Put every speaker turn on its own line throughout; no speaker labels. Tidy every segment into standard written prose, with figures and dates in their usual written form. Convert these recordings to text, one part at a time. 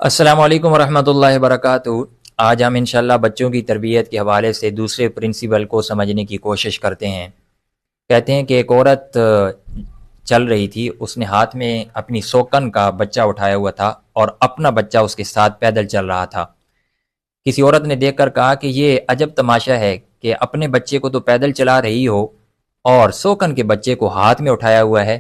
السلام علیکم ورحمۃ اللہ وبرکاتہ۔ آج ہم انشاءاللہ بچوں کی تربیت کے حوالے سے دوسرے پرنسپل کو سمجھنے کی کوشش کرتے ہیں۔ کہتے ہیں کہ ایک عورت چل رہی تھی، اس نے ہاتھ میں اپنی سوکن کا بچہ اٹھایا ہوا تھا اور اپنا بچہ اس کے ساتھ پیدل چل رہا تھا۔ کسی عورت نے دیکھ کر کہا کہ یہ عجب تماشا ہے کہ اپنے بچے کو تو پیدل چلا رہی ہو اور سوکن کے بچے کو ہاتھ میں اٹھایا ہوا ہے۔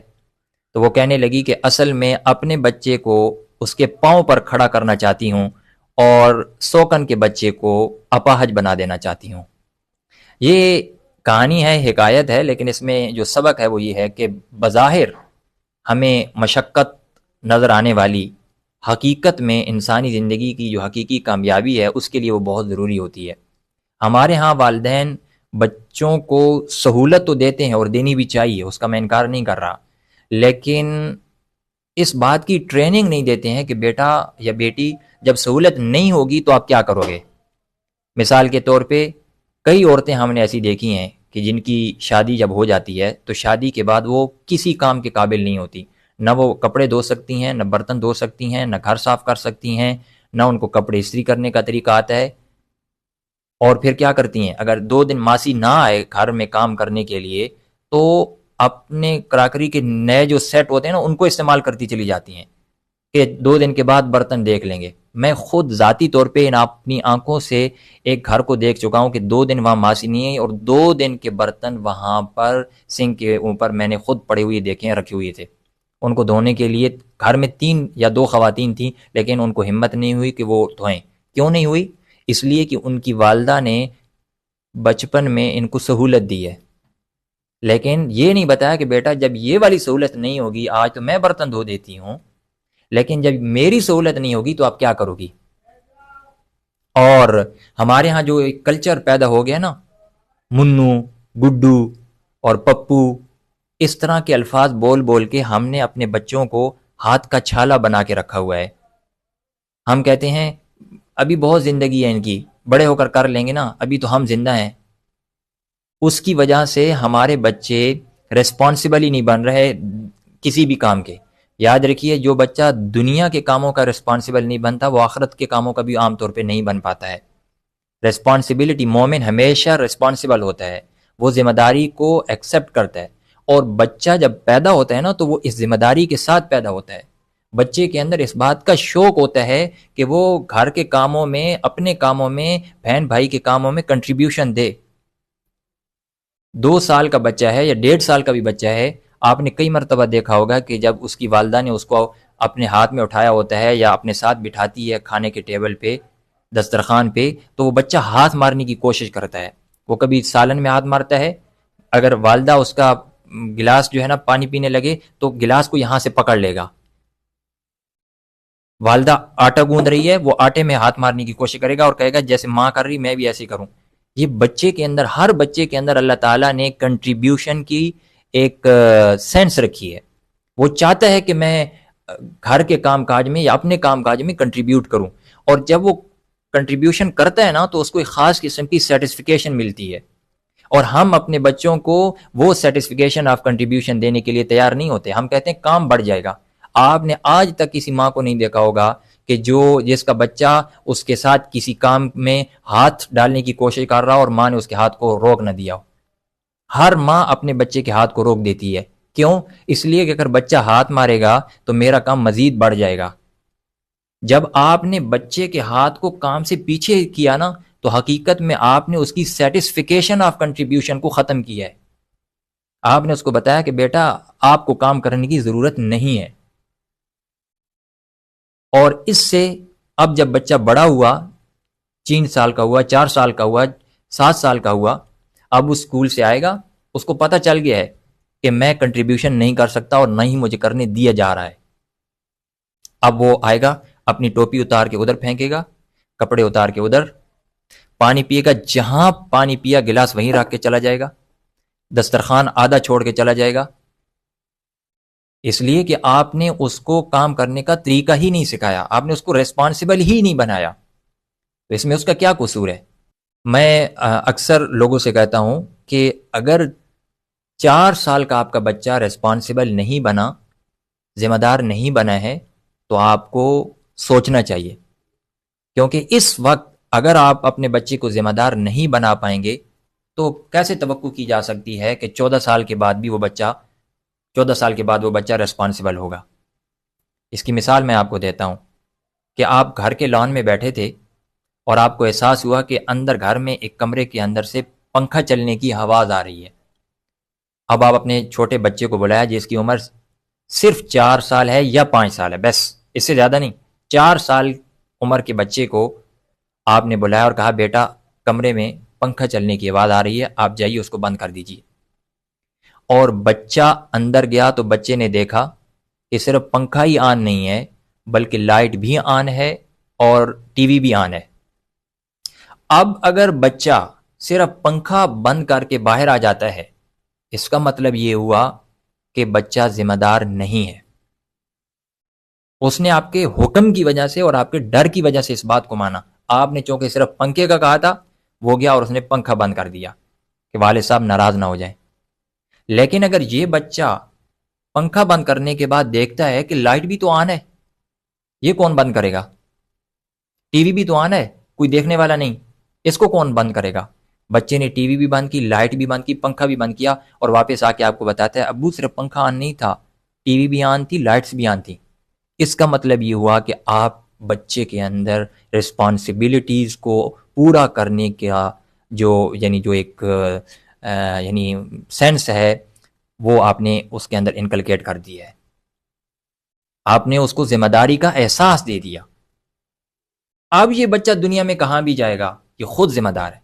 تو وہ کہنے لگی کہ اصل میں اپنے بچے کو اس کے پاؤں پر کھڑا کرنا چاہتی ہوں اور سوکن کے بچے کو اپاہج بنا دینا چاہتی ہوں۔ یہ کہانی ہے، حکایت ہے، لیکن اس میں جو سبق ہے وہ یہ ہے کہ بظاہر ہمیں مشقت نظر آنے والی حقیقت میں انسانی زندگی کی جو حقیقی کامیابی ہے اس کے لیے وہ بہت ضروری ہوتی ہے۔ ہمارے ہاں والدین بچوں کو سہولت تو دیتے ہیں اور دینی بھی چاہیے، اس کا میں انکار نہیں کر رہا، لیکن اس بات کی ٹریننگ نہیں دیتے ہیں کہ بیٹا یا بیٹی جب سہولت نہیں ہوگی تو آپ کیا کرو گے۔ مثال کے طور پہ کئی عورتیں ہم نے ایسی دیکھی ہیں کہ جن کی شادی جب ہو جاتی ہے تو شادی کے بعد وہ کسی کام کے قابل نہیں ہوتی، نہ وہ کپڑے دھو سکتی ہیں، نہ برتن دھو سکتی ہیں، نہ گھر صاف کر سکتی ہیں، نہ ان کو کپڑے استری کرنے کا طریقہ آتا ہے۔ اور پھر کیا کرتی ہیں، اگر 2 دن ماسی نہ آئے گھر میں کام کرنے کے لیے تو اپنے کراکری کے نئے جو سیٹ ہوتے ہیں نا ان کو استعمال کرتی چلی جاتی ہیں کہ 2 دن کے بعد برتن دیکھ لیں گے۔ میں خود ذاتی طور پہ اپنی آنکھوں سے ایک گھر کو دیکھ چکا ہوں کہ 2 دن وہاں ماسی نہیں ہے اور 2 دن کے برتن وہاں پر سنک کے اوپر میں نے خود پڑے ہوئے دیکھے ہیں، رکھے ہوئے تھے۔ ان کو دھونے کے لیے گھر میں 3 یا 2 خواتین تھیں، لیکن ان کو ہمت نہیں ہوئی کہ وہ دھوئیں۔ کیوں نہیں ہوئی؟ اس لیے کہ ان کی والدہ نے بچپن میں ان کو سہولت دی ہے، لیکن یہ نہیں بتایا کہ بیٹا جب یہ والی سہولت نہیں ہوگی، آج تو میں برتن دھو دیتی ہوں، لیکن جب میری سہولت نہیں ہوگی تو آپ کیا کرو گی۔ اور ہمارے ہاں جو ایک کلچر پیدا ہو گیا نا، منو، گڈو اور پپو، اس طرح کے الفاظ بول بول کے ہم نے اپنے بچوں کو ہاتھ کا چھالا بنا کے رکھا ہوا ہے۔ ہم کہتے ہیں ابھی بہت زندگی ہے ان کی، بڑے ہو کر کر لیں گے نا، ابھی تو ہم زندہ ہیں۔ اس کی وجہ سے ہمارے بچے ریسپانسبل ہی نہیں بن رہے کسی بھی کام کے۔ یاد رکھیے جو بچہ دنیا کے کاموں کا ریسپانسبل نہیں بنتا وہ آخرت کے کاموں کا بھی عام طور پہ نہیں بن پاتا ہے۔ ریسپانسبلٹی، مومن ہمیشہ ریسپانسبل ہوتا ہے، وہ ذمہ داری کو ایکسیپٹ کرتا ہے، اور بچہ جب پیدا ہوتا ہے نا تو وہ اس ذمہ داری کے ساتھ پیدا ہوتا ہے۔ بچے کے اندر اس بات کا شوق ہوتا ہے کہ وہ گھر کے کاموں میں، اپنے کاموں میں، بہن بھائی کے کاموں میں کنٹریبیوشن دے۔ 2 سال کا بچہ ہے یا 1.5 سال کا بھی بچہ ہے، آپ نے کئی مرتبہ دیکھا ہوگا کہ جب اس کی والدہ نے اس کو اپنے ہاتھ میں اٹھایا ہوتا ہے یا اپنے ساتھ بٹھاتی ہے کھانے کے ٹیبل پہ، دسترخوان پہ، تو وہ بچہ ہاتھ مارنے کی کوشش کرتا ہے۔ وہ کبھی سالن میں ہاتھ مارتا ہے، اگر والدہ اس کا گلاس جو ہے نا پانی پینے لگے تو گلاس کو یہاں سے پکڑ لے گا۔ والدہ آٹا گوندھ رہی ہے، وہ آٹے میں ہاتھ مارنے کی کوشش کرے گا اور کہے گا جیسے ماں کر رہی میں بھی ایسے کروں۔ یہ بچے کے اندر، ہر بچے کے اندر اللہ تعالیٰ نے کنٹریبیوشن کی ایک سینس رکھی ہے۔ وہ چاہتا ہے کہ میں گھر کے کام کاج میں یا اپنے کام کاج میں کنٹریبیوٹ کروں، اور جب وہ کنٹریبیوشن کرتا ہے نا تو اس کو ایک خاص قسم کی سیٹسفیکیشن ملتی ہے، اور ہم اپنے بچوں کو وہ سیٹسفیکیشن آف کنٹریبیوشن دینے کے لیے تیار نہیں ہوتے۔ ہم کہتے ہیں کام بڑھ جائے گا۔ آپ نے آج تک کسی ماں کو نہیں دیکھا ہوگا کہ جس کا بچہ اس کے ساتھ کسی کام میں ہاتھ ڈالنے کی کوشش کر رہا اور ماں نے اس کے ہاتھ کو روک نہ دیا ہو۔ ہر ماں اپنے بچے کے ہاتھ کو روک دیتی ہے۔ کیوں؟ اس لیے کہ اگر بچہ ہاتھ مارے گا تو میرا کام مزید بڑھ جائے گا۔ جب آپ نے بچے کے ہاتھ کو کام سے پیچھے کیا نا تو حقیقت میں آپ نے اس کی سیٹسفیکیشن آف کنٹریبیوشن کو ختم کیا ہے۔ آپ نے اس کو بتایا کہ بیٹا آپ کو کام کرنے کی ضرورت نہیں ہے۔ اور اس سے اب جب بچہ بڑا ہوا، 3 سال کا ہوا، 4 سال کا ہوا، 7 سال کا ہوا، اب اس اسکول سے آئے گا، اس کو پتہ چل گیا ہے کہ میں کنٹریبیوشن نہیں کر سکتا اور نہ ہی مجھے کرنے دیا جا رہا ہے۔ اب وہ آئے گا، اپنی ٹوپی اتار کے ادھر پھینکے گا، کپڑے اتار کے ادھر، پانی پیے گا، جہاں پانی پیا گلاس وہیں رکھ کے چلا جائے گا، دسترخوان آدھا چھوڑ کے چلا جائے گا، اس لیے کہ آپ نے اس کو کام کرنے کا طریقہ ہی نہیں سکھایا، آپ نے اس کو ریسپانسبل ہی نہیں بنایا۔ تو اس میں اس کا کیا قصور ہے؟ میں اکثر لوگوں سے کہتا ہوں کہ اگر 4 سال کا آپ کا بچہ ریسپانسبل نہیں بنا، ذمہ دار نہیں بنا ہے، تو آپ کو سوچنا چاہیے، کیونکہ اس وقت اگر آپ اپنے بچے کو ذمہ دار نہیں بنا پائیں گے تو کیسے توقع کی جا سکتی ہے کہ 14 سال کے بعد بھی وہ بچہ 14 سال کے بعد وہ بچہ ریسپانسبل ہوگا۔ اس کی مثال میں آپ کو دیتا ہوں کہ آپ گھر کے لان میں بیٹھے تھے اور آپ کو احساس ہوا کہ اندر گھر میں ایک کمرے کے اندر سے پنکھا چلنے کی آواز آ رہی ہے۔ اب آپ اپنے چھوٹے بچے کو بلایا جس کی عمر صرف 4 سال ہے یا 5 سال ہے، بس اس سے زیادہ نہیں، 4 سال عمر کے بچے کو آپ نے بلایا اور کہا بیٹا کمرے میں پنکھا چلنے کی آواز آ رہی ہے، آپ جائیے اس کو بند کر دیجیے۔ اور بچہ اندر گیا تو بچے نے دیکھا کہ صرف پنکھا ہی آن نہیں ہے بلکہ لائٹ بھی آن ہے اور ٹی وی بھی آن ہے۔ اب اگر بچہ صرف پنکھا بند کر کے باہر آ جاتا ہے، اس کا مطلب یہ ہوا کہ بچہ ذمہ دار نہیں ہے۔ اس نے آپ کے حکم کی وجہ سے اور آپ کے ڈر کی وجہ سے اس بات کو مانا۔ آپ نے چونکہ صرف پنکھے کا کہا تھا، وہ گیا اور اس نے پنکھا بند کر دیا کہ والد صاحب ناراض نہ ہو جائیں۔ لیکن اگر یہ بچہ پنکھا بند کرنے کے بعد دیکھتا ہے کہ لائٹ بھی تو آن ہے، یہ کون بند کرے گا؟ ٹی وی بھی تو آن ہے، کوئی دیکھنے والا نہیں، اس کو کون بند کرے گا؟ بچے نے ٹی وی بھی بند کی، لائٹ بھی بند کی، پنکھا بھی بند کیا اور واپس آ کے آپ کو بتاتا ہے ابو صرف پنکھا آن نہیں تھا، ٹی وی بھی آن تھی، لائٹس بھی آن تھی۔ اس کا مطلب یہ ہوا کہ آپ بچے کے اندر رسپانسبلٹیز کو پورا کرنے کا جو ایک سینس ہے وہ آپ نے اس کے اندر انکلکیٹ کر دیا ہے۔ آپ نے اس کو ذمہ داری کا احساس دے دیا۔ اب یہ بچہ دنیا میں کہاں بھی جائے گا یہ خود ذمہ دار ہے۔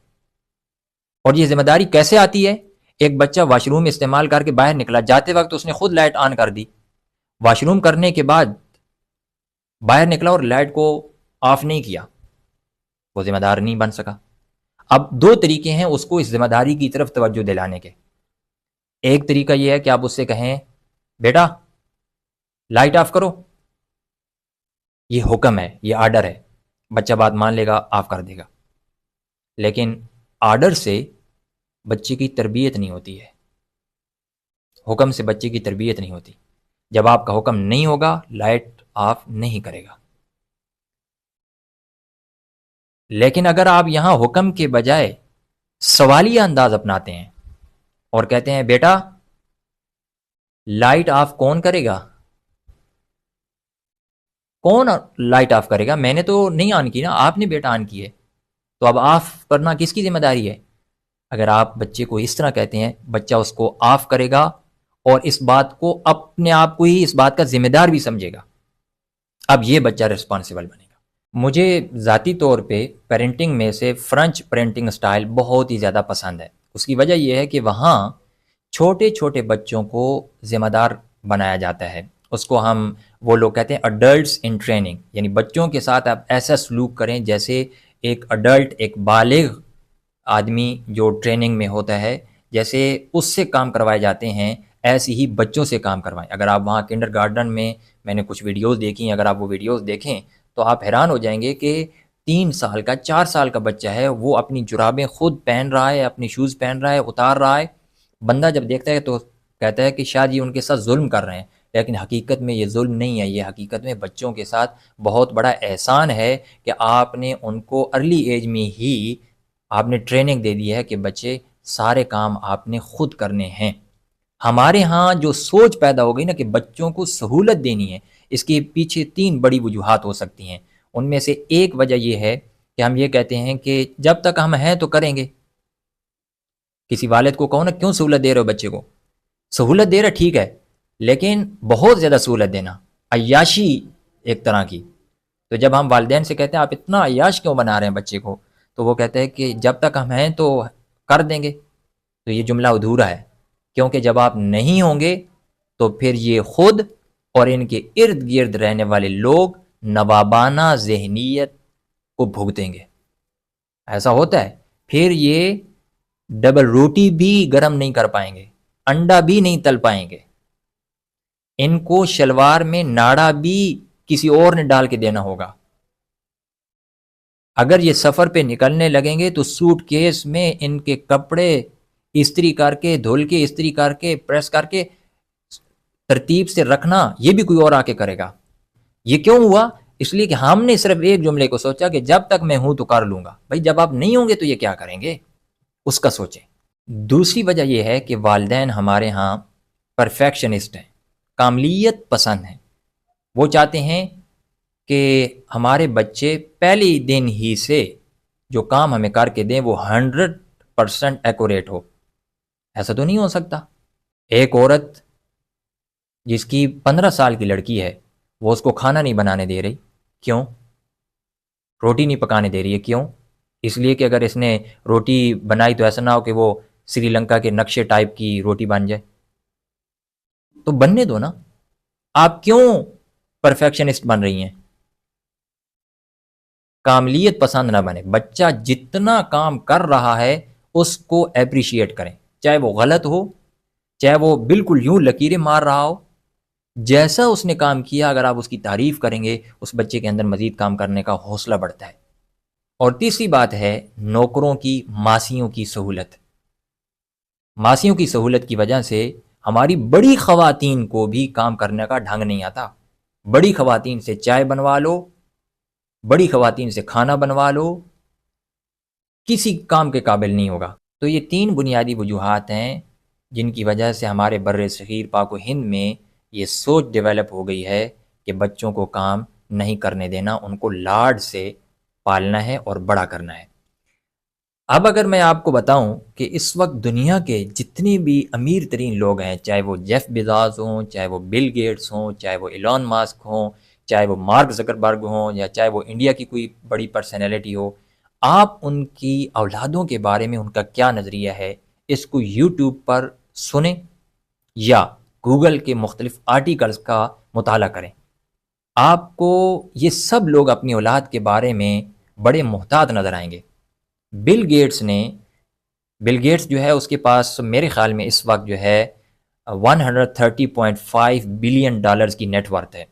اور یہ ذمہ داری کیسے آتی ہے؟ ایک بچہ واش روم استعمال کر کے باہر نکلا، جاتے وقت اس نے خود لائٹ آن کر دی، واش روم کرنے کے بعد باہر نکلا اور لائٹ کو آف نہیں کیا، وہ ذمہ دار نہیں بن سکا۔ اب دو طریقے ہیں اس کو اس ذمہ داری کی طرف توجہ دلانے کے۔ ایک طریقہ یہ ہے کہ آپ اس سے کہیں بیٹا لائٹ آف کرو، یہ حکم ہے، یہ آرڈر ہے، بچہ بات مان لے گا، آف کر دے گا۔ لیکن آرڈر سے بچے کی تربیت نہیں ہوتی ہے، حکم سے بچے کی تربیت نہیں ہوتی۔ جب آپ کا حکم نہیں ہوگا لائٹ آف نہیں کرے گا۔ لیکن اگر آپ یہاں حکم کے بجائے سوالیہ انداز اپناتے ہیں اور کہتے ہیں بیٹا لائٹ آف کون کرے گا؟ کون لائٹ آف کرے گا؟ میں نے تو نہیں آن کی نا، آپ نے بیٹا آن کی ہے، تو اب آف کرنا کس کی ذمہ داری ہے؟ اگر آپ بچے کو اس طرح کہتے ہیں بچہ اس کو آف کرے گا اور اس بات کو اپنے آپ کو ہی اس بات کا ذمہ دار بھی سمجھے گا۔ اب یہ بچہ ریسپانسبل بنے گا۔ مجھے ذاتی طور پہ پیرنٹنگ میں سے فرنچ پیرنٹنگ سٹائل بہت ہی زیادہ پسند ہے۔ اس کی وجہ یہ ہے کہ وہاں چھوٹے چھوٹے بچوں کو ذمہ دار بنایا جاتا ہے۔ اس کو وہ لوگ کہتے ہیں اڈلٹس ان ٹریننگ، یعنی بچوں کے ساتھ آپ ایسا سلوک کریں جیسے ایک اڈلٹ، ایک بالغ آدمی جو ٹریننگ میں ہوتا ہے، جیسے اس سے کام کروائے جاتے ہیں ایسے ہی بچوں سے کام کروائیں۔ اگر آپ وہاں کنڈر گارڈن میں نے کچھ ویڈیوز دیکھی ہیں، اگر آپ وہ ویڈیوز دیکھیں تو آپ حیران ہو جائیں گے کہ 3 سال کا 4 سال کا بچہ ہے، وہ اپنی جرابیں خود پہن رہا ہے، اپنی شوز پہن رہا ہے، اتار رہا ہے۔ بندہ جب دیکھتا ہے تو کہتا ہے کہ شاید یہ ان کے ساتھ ظلم کر رہے ہیں، لیکن حقیقت میں یہ ظلم نہیں ہے، یہ حقیقت میں بچوں کے ساتھ بہت بڑا احسان ہے کہ آپ نے ان کو ارلی ایج میں ہی آپ نے ٹریننگ دے دی ہے کہ بچے سارے کام آپ نے خود کرنے ہیں۔ ہمارے ہاں جو سوچ پیدا ہو گئی نا کہ بچوں کو سہولت دینی ہے، اس کے پیچھے 3 بڑی وجوہات ہو سکتی ہیں۔ ان میں سے ایک وجہ یہ ہے کہ ہم یہ کہتے ہیں کہ جب تک ہم ہیں تو کریں گے۔ کسی والد کو کہو نا کیوں سہولت دے رہے ہو بچے کو؟ سہولت دے رہا ٹھیک ہے، لیکن بہت زیادہ سہولت دینا، عیاشی ایک طرح کی۔ تو جب ہم والدین سے کہتے ہیں آپ اتنا عیاش کیوں بنا رہے ہیں بچے کو، تو وہ کہتے ہیں کہ جب تک ہم ہیں تو کر دیں گے۔ تو یہ جملہ ادھورا ہے، کیونکہ جب آپ نہیں ہوں گے تو پھر یہ خود اور ان کے ارد گرد رہنے والے لوگ نوابانہ ذہنیت کو بھگتیں گے۔ ایسا ہوتا ہے، پھر یہ ڈبل روٹی بھی گرم نہیں کر پائیں گے، انڈا بھی نہیں تل پائیں گے، ان کو شلوار میں ناڑا بھی کسی اور نے ڈال کے دینا ہوگا۔ اگر یہ سفر پہ نکلنے لگیں گے تو سوٹ کیس میں ان کے کپڑے استری کر کے، دھل کے، استری کر کے، پریس کر کے ترتیب سے رکھنا، یہ بھی کوئی اور آ کے کرے گا۔ یہ کیوں ہوا؟ اس لیے کہ ہم نے صرف ایک جملے کو سوچا کہ جب تک میں ہوں تو کر لوں گا. بھائی جب آپ نہیں ہوں گے تو یہ کیا کریں گے، اس کا سوچیں. دوسری وجہ یہ ہے کہ والدین ہمارے ہاں پرفیکشنسٹ ہیں، کاملیت پسند ہیں. وہ چاہتے ہیں کہ ہمارے بچے پہلے دن ہی سے جو کام ہمیں کر کے دیں وہ 100% ایکوریٹ ہو. ایسا تو نہیں ہو سکتا. ایک عورت جس کی 15 سال کی لڑکی ہے وہ اس کو کھانا نہیں بنانے دے رہی، کیوں؟ روٹی نہیں پکانے دے رہی ہے، کیوں؟ اس لیے کہ اگر اس نے روٹی بنائی تو ایسا نہ ہو کہ وہ سری لنکا کے نقشے ٹائپ کی روٹی بن جائے. تو بننے دو نا. آپ کیوں پرفیکشنسٹ بن رہی ہیں؟ کاملیت پسند نہ بنے. بچہ جتنا کام کر رہا ہے اس کو اپریشیٹ کریں، چاہے وہ غلط ہو، چاہے وہ بالکل یوں لکیریں مار رہا ہو. جیسا اس نے کام کیا اگر آپ اس کی تعریف کریں گے اس بچے کے اندر مزید کام کرنے کا حوصلہ بڑھتا ہے. اور تیسری بات ہے نوکروں کی، ماسیوں کی سہولت. ماسیوں کی سہولت کی وجہ سے ہماری بڑی خواتین کو بھی کام کرنے کا ڈھنگ نہیں آتا. بڑی خواتین سے چائے بنوا لو، بڑی خواتین سے کھانا بنوا لو، کسی کام کے قابل نہیں ہوگا. تو یہ 3 بنیادی وجوہات ہیں جن کی وجہ سے ہمارے بر صغیر پاک و ہند میں یہ سوچ ڈیولپ ہو گئی ہے کہ بچوں کو کام نہیں کرنے دینا، ان کو لاڈ سے پالنا ہے اور بڑا کرنا ہے. اب اگر میں آپ کو بتاؤں کہ اس وقت دنیا کے جتنے بھی امیر ترین لوگ ہیں، چاہے وہ جیف بیزوس ہوں، چاہے وہ بل گیٹس ہوں، چاہے وہ ایلون ماسک ہوں، چاہے وہ مارک زکربرگ ہوں، یا چاہے وہ انڈیا کی کوئی بڑی پرسنالٹی ہو، آپ ان کی اولادوں کے بارے میں ان کا کیا نظریہ ہے اس کو یوٹیوب پر سنیں یا گوگل کے مختلف آرٹیکلز کا مطالعہ کریں. آپ کو یہ سب لوگ اپنی اولاد کے بارے میں بڑے محتاط نظر آئیں گے. بل گیٹس جو ہے اس کے پاس میرے خیال میں اس وقت جو ہے 130.5 بلین ڈالرز کی نیٹ ورتھ ہے.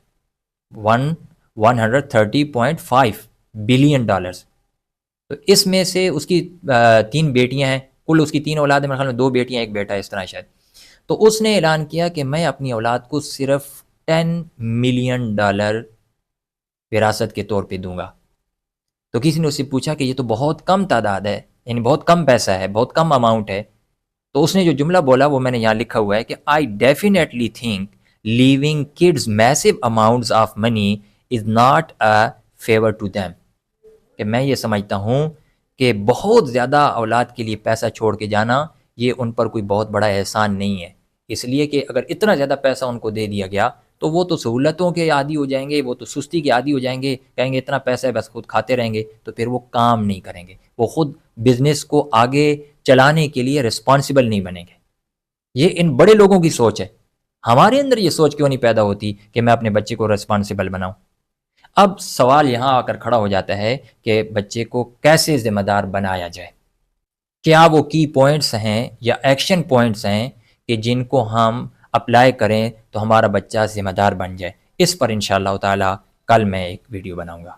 130.5 بلین ڈالرز. تو اس میں سے اس کی 3 بیٹیاں ہیں، کل اس کی 3 اولاد ہیں، میرے خیال میں 2 بیٹیاں 1 بیٹا اس طرح شاید. تو اس نے اعلان کیا کہ میں اپنی اولاد کو صرف $10 ملین وراثت کے طور پہ دوں گا. تو کسی نے اس سے پوچھا کہ یہ تو بہت کم تعداد ہے، یعنی بہت کم پیسہ ہے، بہت کم اماؤنٹ ہے. تو اس نے جو جملہ بولا وہ میں نے یہاں لکھا ہوا ہے کہ I definitely think leaving kids massive amounts of money is not a favor to them. کہ میں یہ سمجھتا ہوں کہ بہت زیادہ اولاد کے لیے پیسہ چھوڑ کے جانا یہ ان پر کوئی بہت بڑا احسان نہیں ہے. اس لیے کہ اگر اتنا زیادہ پیسہ ان کو دے دیا گیا تو وہ تو سہولتوں کے عادی ہو جائیں گے، وہ تو سستی کے عادی ہو جائیں گے، کہیں گے اتنا پیسہ ہے بس خود کھاتے رہیں گے، تو پھر وہ کام نہیں کریں گے، وہ خود بزنس کو آگے چلانے کے لیے رسپانسبل نہیں بنیں گے. یہ ان بڑے لوگوں کی سوچ ہے. ہمارے اندر یہ سوچ کیوں نہیں پیدا ہوتی کہ میں اپنے بچے کو رسپانسبل بناؤں؟ اب سوال یہاں آ کر کھڑا ہو جاتا ہے کہ بچے کو کیسے ذمہ دار بنایا جائے. کیا وہ کی پوائنٹس ہیں یا ایکشن پوائنٹس ہیں کہ جن کو ہم اپلائی کریں تو ہمارا بچہ ذمہ دار بن جائے؟ اس پر انشاءاللہ تعالی کل میں ایک ویڈیو بناؤں گا.